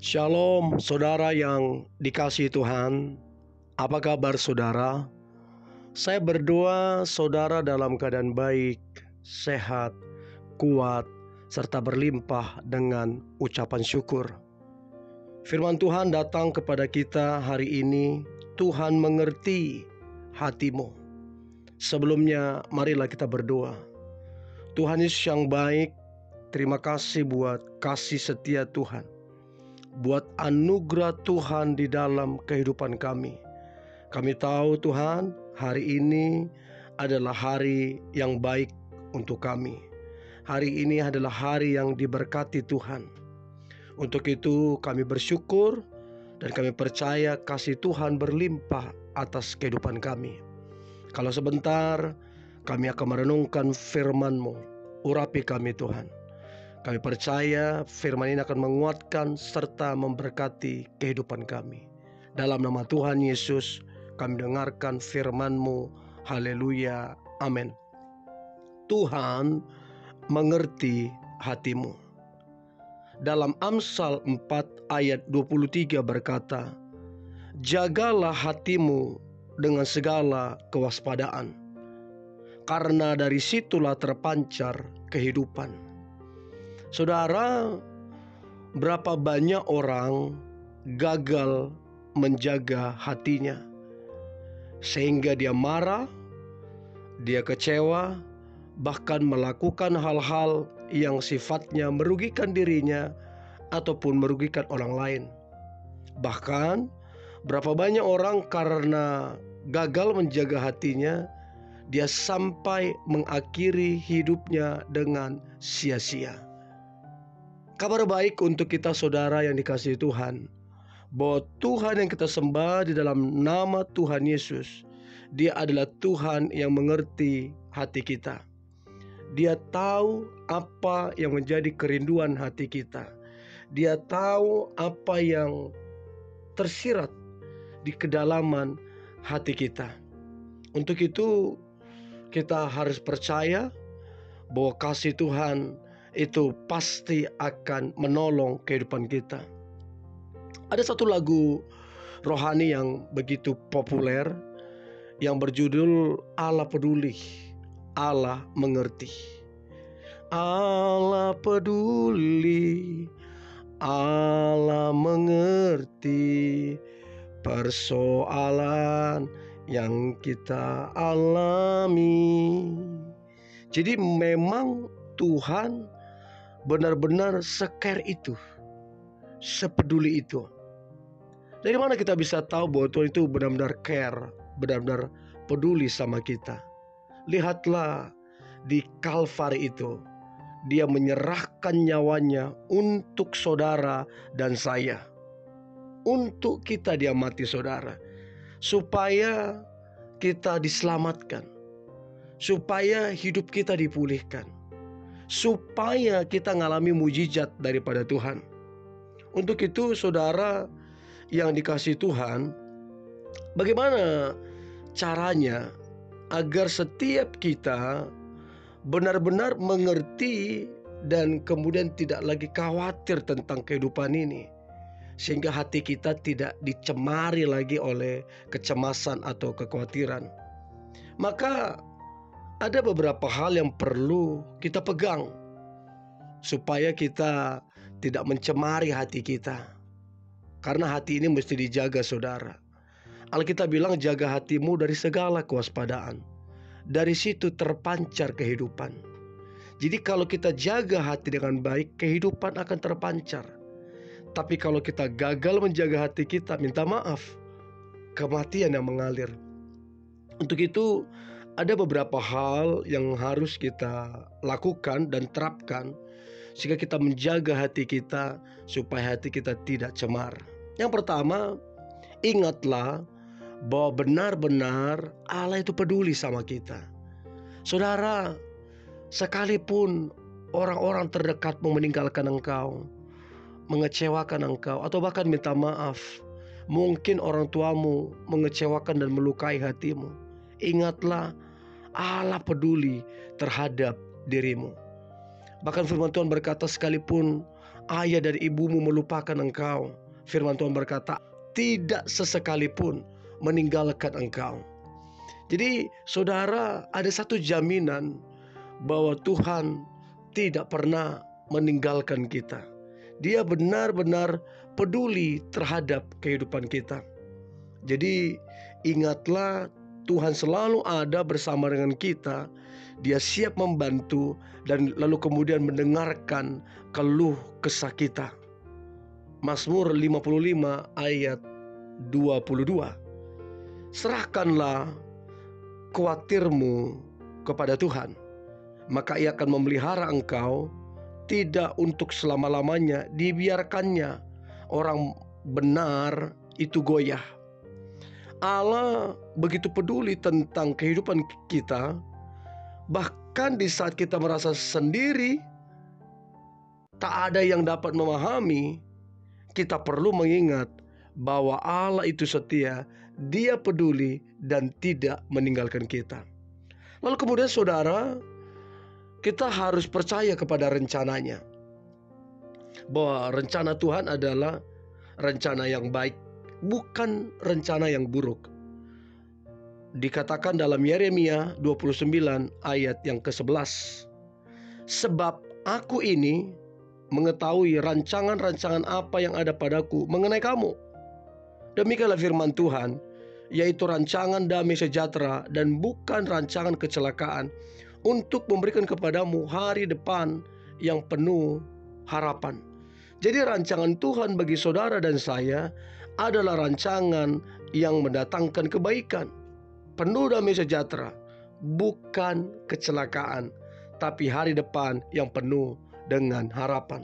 Shalom saudara yang dikasihi Tuhan. Apa kabar saudara? Saya berdoa saudara dalam keadaan baik, sehat, kuat, serta berlimpah dengan ucapan syukur. Firman Tuhan datang kepada kita hari ini. Tuhan mengerti hatimu. Sebelumnya marilah kita berdoa. Tuhan Yesus yang baik, terima kasih buat kasih setia Tuhan, buat anugerah Tuhan di dalam kehidupan kami. Kami tahu Tuhan, hari ini adalah hari yang baik untuk kami. Hari ini adalah hari yang diberkati Tuhan. Untuk itu kami bersyukur dan kami percaya kasih Tuhan berlimpah atas kehidupan kami. Kalau sebentar kami akan merenungkan firman-Mu. Urapi kami Tuhan. Kami percaya firman ini akan menguatkan serta memberkati kehidupan kami. Dalam nama Tuhan Yesus kami dengarkan firman-Mu. Haleluya. Amin. Tuhan mengerti hatimu. Dalam Amsal 4 ayat 23 berkata, jagalah hatimu dengan segala kewaspadaan, karena dari situlah terpancar kehidupan. Saudara, berapa banyak orang gagal menjaga hatinya, sehingga dia marah, dia kecewa, bahkan melakukan hal-hal yang sifatnya merugikan dirinya ataupun merugikan orang lain. Bahkan berapa banyak orang karena gagal menjaga hatinya, dia sampai mengakhiri hidupnya dengan sia-sia. Kabar baik untuk kita saudara yang dikasihi Tuhan, bahwa Tuhan yang kita sembah di dalam nama Tuhan Yesus, Dia adalah Tuhan yang mengerti hati kita. Dia tahu apa yang menjadi kerinduan hati kita. Dia tahu apa yang tersirat di kedalaman hati kita. Untuk itu kita harus percaya bahwa kasih Tuhan itu pasti akan menolong kehidupan kita. Ada satu lagu rohani yang begitu populer yang berjudul Allah Peduli, Allah Mengerti. Allah peduli, Allah mengerti persoalan yang kita alami. Jadi memang Tuhan benar-benar se-care itu, sepeduli itu. Dari mana kita bisa tahu bahwa Tuhan itu benar-benar care, benar-benar peduli sama kita? Lihatlah di Kalvari itu, Dia menyerahkan nyawanya untuk saudara dan saya. Untuk kita Dia mati saudara, supaya kita diselamatkan, supaya hidup kita dipulihkan, supaya kita mengalami mujizat daripada Tuhan. Untuk itu saudara yang dikasihi Tuhan, bagaimana caranya agar setiap kita benar-benar mengerti dan kemudian tidak lagi khawatir tentang kehidupan ini, sehingga hati kita tidak dicemari lagi oleh kecemasan atau kekhawatiran. Maka ada beberapa hal yang perlu kita pegang supaya kita tidak mencemari hati kita. Karena hati ini mesti dijaga saudara. Alkitab bilang jaga hatimu dari segala kewaspadaan. Dari situ terpancar kehidupan. Jadi kalau kita jaga hati dengan baik, kehidupan akan terpancar. Tapi kalau kita gagal menjaga hati kita, minta maaf, kematian yang mengalir. Untuk itu ada beberapa hal yang harus kita lakukan dan terapkan sehingga kita menjaga hati kita supaya hati kita tidak cemar. Yang pertama, ingatlah bahwa benar-benar Allah itu peduli sama kita. Saudara, sekalipun orang-orang terdekatmu meninggalkan engkau, mengecewakan engkau, atau bahkan minta maaf, mungkin orang tuamu mengecewakan dan melukai hatimu, ingatlah Allah peduli terhadap dirimu. Bahkan firman Tuhan berkata, sekalipun ayah dan ibumu melupakan engkau. Firman Tuhan berkata, tidak sesekalipun meninggalkan engkau. Jadi saudara, ada satu jaminan bahwa Tuhan tidak pernah meninggalkan kita. Dia benar-benar peduli terhadap kehidupan kita. Jadi ingatlah, Tuhan selalu ada bersama dengan kita. Dia siap membantu dan lalu kemudian mendengarkan keluh kesah kita. Mazmur 55 ayat 22. Serahkanlah khawatirmu kepada Tuhan, maka Ia akan memelihara engkau. Tidak untuk selama-lamanya dibiarkannya orang benar itu goyah. Allah begitu peduli tentang kehidupan kita. Bahkan di saat kita merasa sendiri, tak ada yang dapat memahami, kita perlu mengingat bahwa Allah itu setia, Dia peduli dan tidak meninggalkan kita. Lalu kemudian saudara, kita harus percaya kepada rencananya. Bahwa rencana Tuhan adalah rencana yang baik, bukan rencana yang buruk. Dikatakan dalam Yeremia 29 ayat yang ke-11. Sebab aku ini mengetahui rancangan-rancangan apa yang ada padaku mengenai kamu. Demikianlah firman Tuhan, yaitu rancangan damai sejahtera dan bukan rancangan kecelakaan, untuk memberikan kepadamu hari depan yang penuh harapan. Jadi rancangan Tuhan bagi saudara dan saya adalah rancangan yang mendatangkan kebaikan, penuh damai sejahtera, bukan kecelakaan, tapi hari depan yang penuh dengan harapan.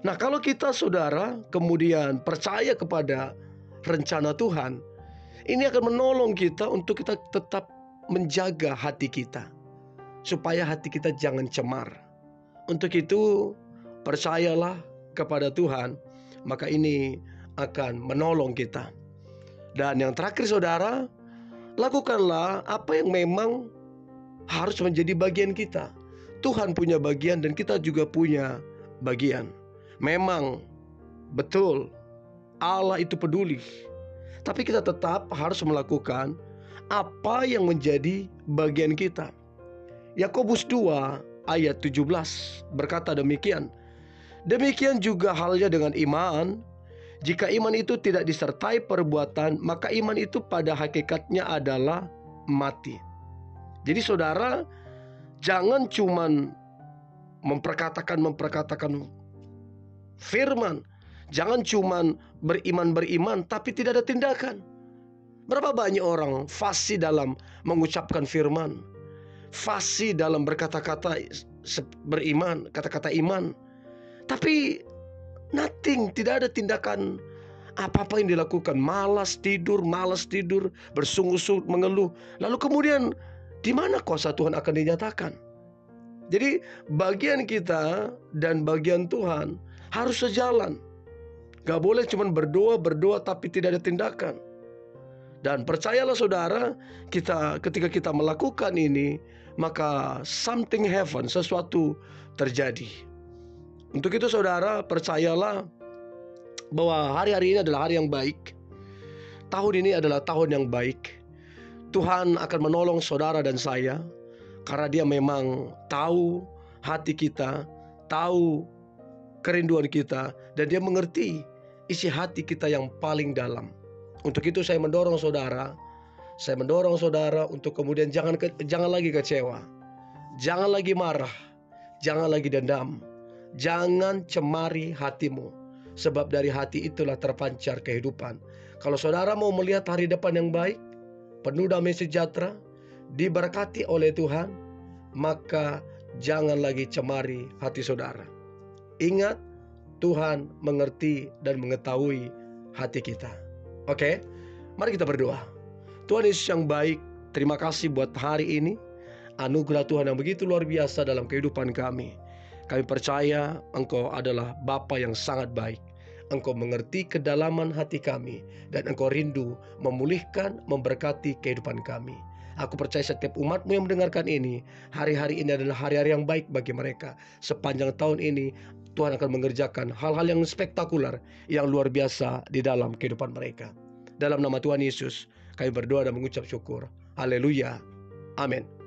Nah, kalau kita saudara kemudian percaya kepada rencana Tuhan, ini akan menolong kita untuk kita tetap menjaga hati kita, supaya hati kita jangan cemar. Untuk itu percayalah kepada Tuhan, maka ini akan menolong kita. Dan yang terakhir saudara, lakukanlah apa yang memang harus menjadi bagian kita. Tuhan punya bagian dan kita juga punya bagian. Memang betul Allah itu peduli, tapi kita tetap harus melakukan apa yang menjadi bagian kita. Yakobus 2 ayat 17 berkata demikian. Demikian juga halnya dengan iman. Jika iman itu tidak disertai perbuatan, maka iman itu pada hakikatnya adalah mati. Jadi saudara, jangan cuman memperkatakan firman. Jangan cuman beriman tapi tidak ada tindakan. Berapa banyak orang fasih dalam mengucapkan firman, fasih dalam berkata-kata beriman, kata-kata iman, tapi nothing, tidak ada tindakan apa-apa yang dilakukan. Malas tidur, bersungguh-sungguh mengeluh. Lalu kemudian di mana kuasa Tuhan akan dinyatakan? Jadi bagian kita dan bagian Tuhan harus sejalan. Gak boleh cuma berdoa tapi tidak ada tindakan. Dan percayalah saudara, ketika kita melakukan ini, maka something happen, sesuatu terjadi. Untuk itu saudara, percayalah bahwa hari-hari ini adalah hari yang baik. Tahun ini adalah tahun yang baik. Tuhan akan menolong saudara dan saya, karena Dia memang tahu hati kita, tahu kerinduan kita, dan Dia mengerti isi hati kita yang paling dalam. Untuk itu saya mendorong saudara untuk kemudian jangan lagi kecewa, jangan lagi marah, jangan lagi dendam, jangan cemari hatimu, sebab dari hati itulah terpancar kehidupan. Kalau saudara mau melihat hari depan yang baik, penuh damai sejahtera, diberkati oleh Tuhan, maka jangan lagi cemari hati saudara. Ingat, Tuhan mengerti dan mengetahui hati kita. Oke, mari kita berdoa. Tuhan Yesus yang baik, terima kasih buat hari ini. Anugerah Tuhan yang begitu luar biasa dalam kehidupan kami. Kami percaya Engkau adalah Bapa yang sangat baik. Engkau mengerti kedalaman hati kami, dan Engkau rindu memulihkan, memberkati kehidupan kami. Aku percaya setiap umat-Mu yang mendengarkan ini, hari-hari ini adalah hari-hari yang baik bagi mereka. Sepanjang tahun ini, Tuhan akan mengerjakan hal-hal yang spektakuler, yang luar biasa di dalam kehidupan mereka. Dalam nama Tuhan Yesus, kami berdoa dan mengucap syukur. Haleluya. Amin.